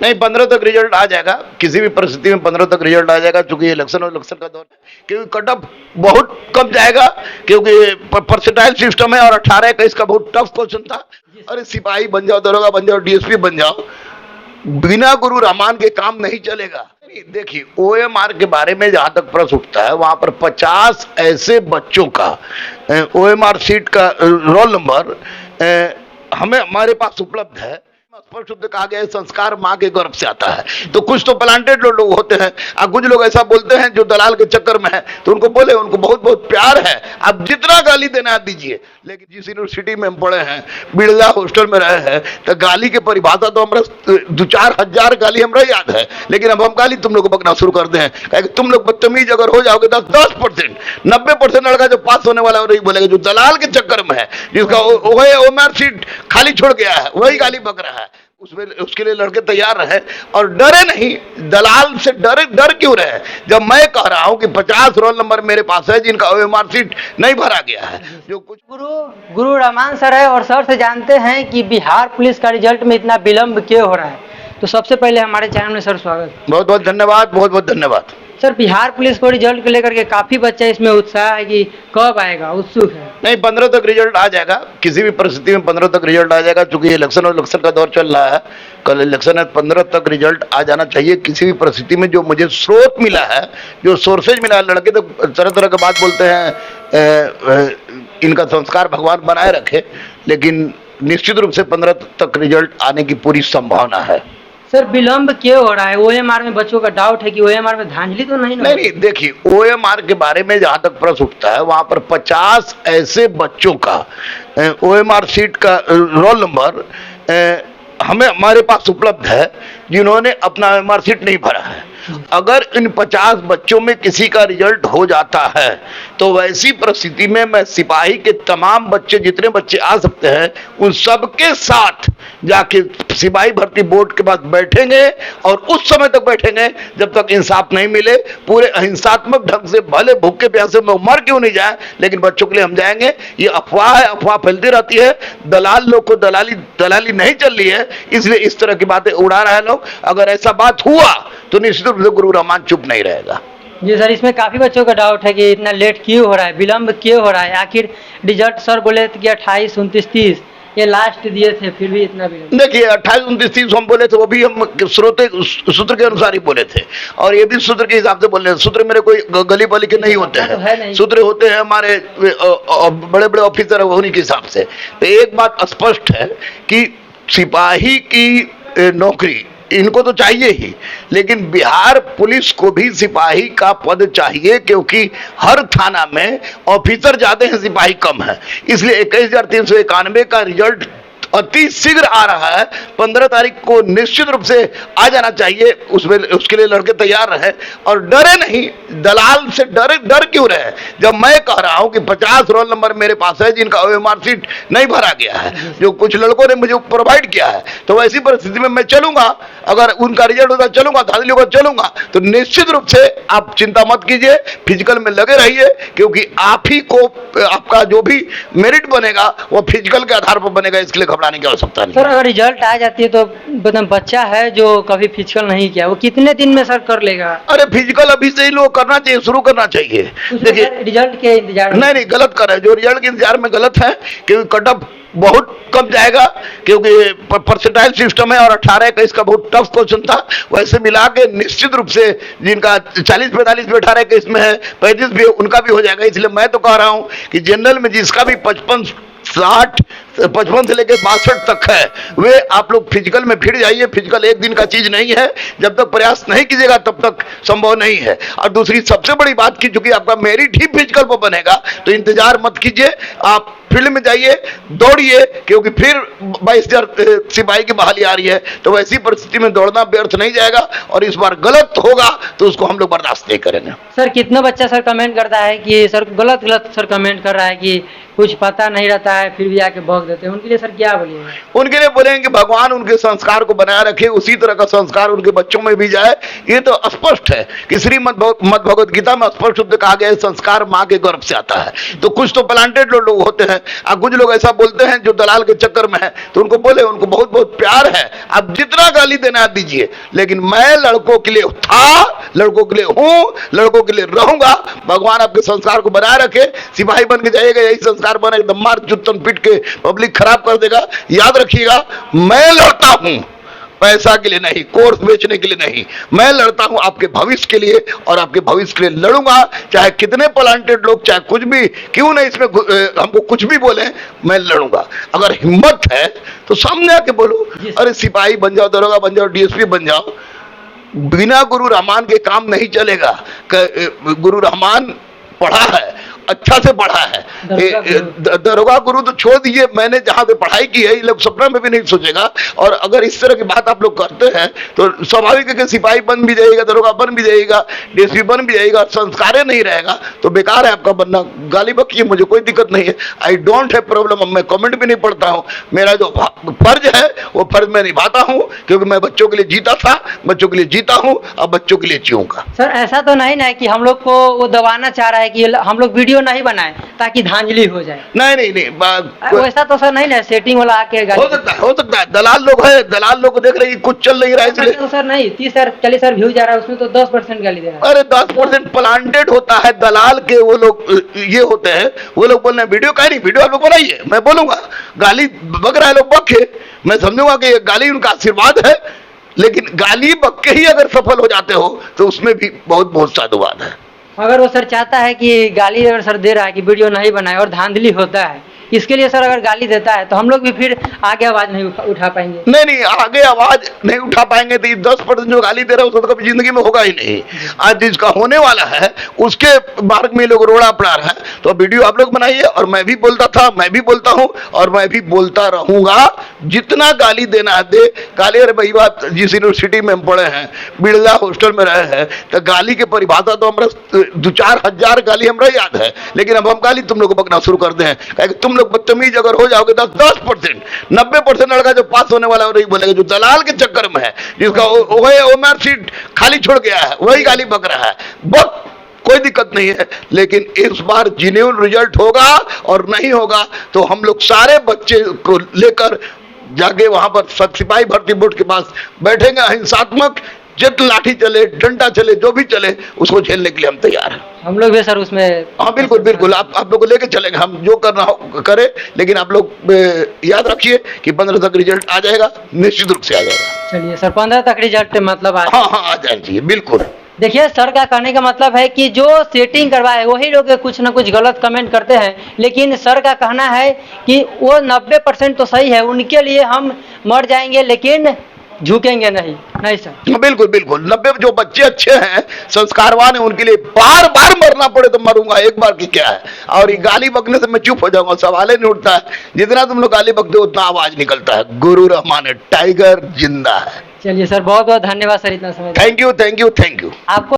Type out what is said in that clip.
नहीं, 15 तक रिजल्ट आ जाएगा, किसी भी परिस्थिति में 15 तक रिजल्ट आ जाएगा, क्योंकि इलेक्शन और इलेक्शन का दौर है, क्योंकि कट ऑफ बहुत कम जाएगा, क्योंकि परसेंटाइल सिस्टम है और 18-21 का बहुत टफ क्वेश्चन था। अरे सिपाही बन जाओ, दरोगा बन जाओ, डीएसपी बन जाओ, बिना गुरु रामान के काम नहीं चलेगा। देखिए, ओएमआर के बारे में जहां तक प्रश्न उठता है, वहां पर 50 ऐसे बच्चों का ओएमआर सीट का रोल नंबर हमारे पास उपलब्ध है। स्पष्ट रूप से कहा गया है, संस्कार मां के गर्भ से आता है। तो कुछ तो प्लांटेड लोग होते हैं, अब कुछ लोग ऐसा बोलते हैं जो दलाल के चक्कर में है, तो उनको बोले, उनको बहुत बहुत प्यार है, आप जितना गाली देना दीजिए। लेकिन जिस यूनिवर्सिटी में हम पढ़े हैं, बिरला हॉस्टल में रहे हैं, तो गाली की परिभाषा तो हमारा 2-4 हजार गाली हमारा याद है। लेकिन अब हम गाली तुम लोग को बकना शुरू कर दे हैं, तुम लोग बदतमीज अगर हो जाओगे 10%, 90% लड़का जो पास होने वाला है वही बोलेगा, जो दलाल के चक्कर में है, जिसका ओएमआर सीट खाली छोड़ गया है, वही गाली बक रहा है। उसमें उसके लिए लड़के तैयार रहे और डरे नहीं। दलाल से डर क्यों रहे? जब मैं कह रहा हूं कि 50 रोल नंबर मेरे पास है जिनका ओएमआर सीट नहीं भरा गया है, जो कुछ गुरु रमान सर है और सर से जानते हैं कि बिहार पुलिस का रिजल्ट में इतना विलंब क्यों हो रहा है। तो सबसे पहले हमारे चैनल में सर स्वागत। बहुत बहुत धन्यवाद, बहुत बहुत धन्यवाद। सर, बिहार पुलिस को रिजल्ट को लेकर के काफी बच्चा इसमें उत्साह है कि कब आएगा, उत्सुक है। नहीं, 15 तक रिजल्ट आ जाएगा, किसी भी परिस्थिति में 15 तक रिजल्ट आ जाएगा, क्योंकि इलेक्शन और इलेक्शन का दौर चल रहा है। कल इलेक्शन है, 15 तक रिजल्ट आ जाना चाहिए किसी भी परिस्थिति में। जो मुझे स्रोत मिला है, जो सोर्सेज मिला है, लड़के तो तरह तरह की बात बोलते हैं, इनका संस्कार भगवान बनाए रखे, लेकिन निश्चित रूप से 15 तक रिजल्ट आने की पूरी संभावना है। सर, विलंब क्यों हो रहा है? ओएमआर में बच्चों का डाउट है कि ओएमआर में धांधली तो नहीं? नहीं, देखिए, ओएमआर के बारे में जहां तक प्रश्न उठता है, वहां पर 50 ऐसे बच्चों का ओएमआर सीट का रोल नंबर हमारे पास उपलब्ध है जिन्होंने अपना ओएमआर सीट नहीं भरा है। अगर इन 50 बच्चों में किसी का रिजल्ट हो जाता है, तो वैसी परिस्थिति में मैं सिपाही के तमाम बच्चे, जितने बच्चे आ सकते हैं, उन सबके साथ जाके सिपाही भर्ती बोर्ड के पास बैठेंगे और उस समय तक बैठेंगे जब तक इंसाफ नहीं मिले। पूरे अहिंसात्मक ढंग से, भले भूखे प्यासे में मर क्यों नहीं जाए, लेकिन बच्चों के लिए हम जाएंगे। ये अफवाह है, अफवाह फैलती रहती है, दलाल लोग को दलाली नहीं चल रही है, इसलिए इस तरह की बातें उड़ा रहे हैं लोग। अगर ऐसा बात हुआ तो निश्चित रूप से गुरु रमान चुप नहीं रहेगा। जी सर, इसमें काफी बच्चों का डाउट है कि इतना लेट क्यों हो रहा है, विलंब क्यों हो रहा है? आखिर रिजल्ट सर बोले थे कि 28, 29, 30 ये लास्ट दिए थे, फिर भी इतना विलंब। देखिए, 28, 29, 30 हम बोले थे, वो भी हम सूत्र के अनुसार ही बोले थे, और ये भी सूत्र के हिसाब से बोल रहे हैं। सूत्र मेरे कोई गली बली के नहीं होते हैं, सूत्र होते हैं हमारे बड़े बड़े ऑफिसर होने के हिसाब से। तो एक बात स्पष्ट है कि सिपाही की नौकरी इनको तो चाहिए ही, लेकिन बिहार पुलिस को भी सिपाही का पद चाहिए, क्योंकि हर थाना में ऑफिसर ज्यादा हैं, सिपाही कम है। इसलिए 21,391 का रिजल्ट अति शीघ्र आ रहा है। 15 तारीख को निश्चित रूप से आ जाना चाहिए। उसमें उसके लिए लड़के तैयार रहे और डरे नहीं। दलाल से डर क्यों रहे? जब मैं कह रहा हूं कि 50 रोल नंबर मेरे पास है जिनका ओएमआर सीट नहीं भरा गया है, जो कुछ लड़कों ने मुझे प्रोवाइड किया है, तो वैसी परिस्थिति में मैं चलूंगा। अगर उनका रिजल्ट होता चलूंगा, धांधली होगा चलूंगा। तो निश्चित रूप से आप चिंता मत कीजिए, फिजिकल में लगे रहिए, क्योंकि आप ही को आपका जो भी मेरिट बनेगा वो फिजिकल के आधार पर बनेगा, इसके लिए घबराने की आवश्यकता नहीं। सर, अगर रिजल्ट आ जाती है तो बच्चा है जो कभी फिजिकल नहीं किया, वो कितने दिन में सर कर लेगा? अरे फिजिकल अभी से ही लोग करना चाहिए, शुरू करना चाहिए। देखिए, रिजल्ट के इंतजार नहीं, गलत कर रहे हैं, जो रिजल्ट के इंतजार में गलत है, क्योंकि कट ऑफ बहुत कम जाएगा, क्योंकि परसेंटाइल सिस्टम है और 18-21 का बहुत टफ क्वेश्चन था। वैसे मिला के निश्चित रूप से जिनका 40-45 में 18-21 में है, 35 भी, उनका भी हो जाएगा। इसलिए मैं तो कह रहा हूं कि जनरल में जिसका भी 55 से लेकर 62 तक है, वे आप लोग फिजिकल में फिर जाइए। फिजिकल एक दिन का चीज नहीं है, जब तक प्रयास नहीं कीजिएगा तब तक संभव नहीं है। और दूसरी सबसे बड़ी बात की, चूंकि आपका मेरिट ही फिजिकल पर बनेगा, तो इंतजार मत कीजिए, आप फील्ड में जाइए, दौड़िए, क्योंकि फिर 22,000 सिपाही की बहाली आ रही है। तो वैसी परिस्थिति में दौड़ना व्यर्थ नहीं जाएगा, और इस बार गलत होगा तो उसको हम लोग बर्दाश्त नहीं करेंगे। सर, कितना बच्चा सर कमेंट करता है कि सर गलत सर कमेंट कर रहा है कि कुछ पता नहीं रहता है, फिर भी आके बग देते हैं, उनके लिए सर क्या बोलिएगा? उनके लिए बोलेंगे कि भगवान उनके संस्कार को बनाए रखे, उसी तरह का संस्कार उनके बच्चों में भी जाए। ये तो स्पष्ट है कि श्रीमद् भगवद गीता में स्पष्ट रूप से कहा गया है, संस्कार माँ के गर्भ से आता है। तो कुछ तो प्लांटेड लोग होते हैं, और कुछ लोग ऐसा बोलते हैं जो दलाल के चक्कर में है, तो उनको बोले, उनको बहुत बहुत प्यार है, आप जितना गाली देना दीजिए, लेकिन मैं लड़कों के लिए था, लड़कों के लिए हूं, लड़कों के लिए रहूंगा। भगवान आपके संस्कार को बनाए रखे, सिपाही बन के जाइएगा, यही संस्कार बने, एकदम मार जुत्तन पीट के पब्लिक खराब कर देगा। याद रखिएगा, मैं लड़ता हूं पैसा के लिए नहीं, कोर्स बेचने के लिए नहीं, मैं लड़ता हूं आपके भविष्य के लिए, और आपके भविष्य के लिए लड़ूंगा। चाहे कितने प्लांटेड लोग, चाहे कुछ भी क्यों नहीं इसमें हमको कुछ भी बोले, मैं लड़ूंगा। अगर हिम्मत है तो सामने आके बोलो, अरे सिपाही बन जाओ, दरोगा बन जाओ, डीएसपी बन जाओ। बिना गुरु रहमान के काम नहीं चलेगा। गुरु रहमान पढ़ा है, अच्छा से पढ़ा है। दरोगा गुरु तो छोड़ दीजिए, मैंने जहां पे पढ़ाई की है, ये लोग सपना में भी नहीं सोचेगा। और अगर इस तरह की बात आप लोग करते हैं तो स्वाभाविक है कि सिपाही बन भी जाएगा, दरोगा बन भी जाएगा, डीएसपी बन भी जाएगा, संस्कार नहीं रहेगा, तो बेकार है आपका बनना। गाली बकिए, मुझे कोई दिक्कत नहीं है, आई डोंट हैव प्रॉब्लम। मैं कमेंट भी नहीं पढ़ता हूं, मेरा जो फर्ज है वो फर्ज मैं निभाता हूं, क्योंकि मैं बच्चों के लिए जीता था, बच्चों के लिए जीता हूं, अब बच्चों के लिए जीऊंगा। सर ऐसा तो नहीं ना कि हम लोग को वो दबाना चाह रहा है कि हम लोग वीडियो नहीं बनाए ताकि धांधली हो जाए? नहीं, वैसा तो सर नहीं ना, सेटिंग वाला आके हो सकता है। दलाल लोग है, दलाल लोग देख रहे हैं कुछ चल नहीं रहा है, इसलिए तो सर नहीं 30-40 व्यू जा रहा है, उसमें तो 10% गाली दे रहा है। अरे 10% प्लांटेड होता है, दलाल के वो लोग ये होते हैं, वो लोग बोल रहे हैं वीडियो का नहीं, वीडियो आप लोग बनाइए, मैं बोलूंगा। गाली बक रहा है लोग, बके, मैं समझूंगा कि गाली उनका आशीर्वाद है, लेकिन गाली बक के ही अगर सफल हो जाते हो तो उसमें भी बहुत बहुत साधुवाद है। अगर वो सर चाहता है कि गाली अगर सर दे रहा है कि वीडियो नहीं बनाए और धांधली होता है, इसके लिए सर अगर गाली देता है तो हम लोग भी फिर आगे आवाज नहीं उठा पाएंगे। नहीं, आगे आवाज नहीं उठा पाएंगे तो 10% जो गाली दे रहा है उसको तो कभी जिंदगी में होगा ही नहीं। आज जिसका होने वाला है उसके मार्ग में लोग रोड़ा पड़ा रहा है। तो वीडियो आप लोग बनाइए, और मैं भी बोलता था, मैं भी बोलता हूं, और मैं भी बोलता रहूंगा। जितना गाली देना है दे गाली। अरे भाई बात, जिस यूनिवर्सिटी में हम पढ़े हैं, बिरला हॉस्टल में रहे हैं, तो गाली के परिभाषा तो हमारा 2-4 हजार गाली हमारा याद है, लेकिन अब हम गाली तुम लोग को बकना शुरू कर दे हैं। तुम लोग बदतमीज अगर हो जाओगे 10%, 90% लड़का जो पास होने वाला है वही बोलेगा, जो दलाल के चक्कर में है, जिसका ओमर सीट खाली छोड़ गया है, वही गाली बक रहा है। बक, कोई दिक्कत नहीं है, लेकिन इस बार जेन्युइन रिजल्ट होगा, और नहीं होगा तो हम लोग सारे बच्चे को लेकर जाके वहां पर सिपाही भर्ती बोर्ड के पास बैठेंगे। हिंसात्मक जित लाठी चले, डंडा चले, जो भी चले, उसको झेलने के लिए हम तैयार हैं। हम लोग भी सर उसमें, हाँ बिल्कुल आप लोग को लेके चलेंगे, हम जो करना हो करें, लेकिन आप लोग याद रखिए कि 15 तक रिजल्ट आ जाएगा, निश्चित रूप से आ जाएगा। चलिए सर 15 तक रिजल्ट मतलब हाँ आ जाए, बिल्कुल। देखिए सर का कहने का मतलब है कि जो सेटिंग करवाए वही लोग कुछ ना कुछ गलत कमेंट करते हैं, लेकिन सर का कहना है कि वो 90% तो सही है, उनके लिए हम मर जाएंगे लेकिन झुकेंगे नहीं सर। बिल्कुल 90 जो बच्चे अच्छे हैं, संस्कारवान है, उनके लिए बार बार मरना पड़े तो मरूंगा, एक बार की क्या है। और ये गाली बकने से मैं चुप हो जाऊंगा, सवाल ही नहीं उठता है। जितना तुम लोग गाली बकते हो उतना आवाज निकलता है। गुरु रहमान है, टाइगर जिंदा है। चलिए सर बहुत बहुत धन्यवाद सर इतना समय। Thank you. आपको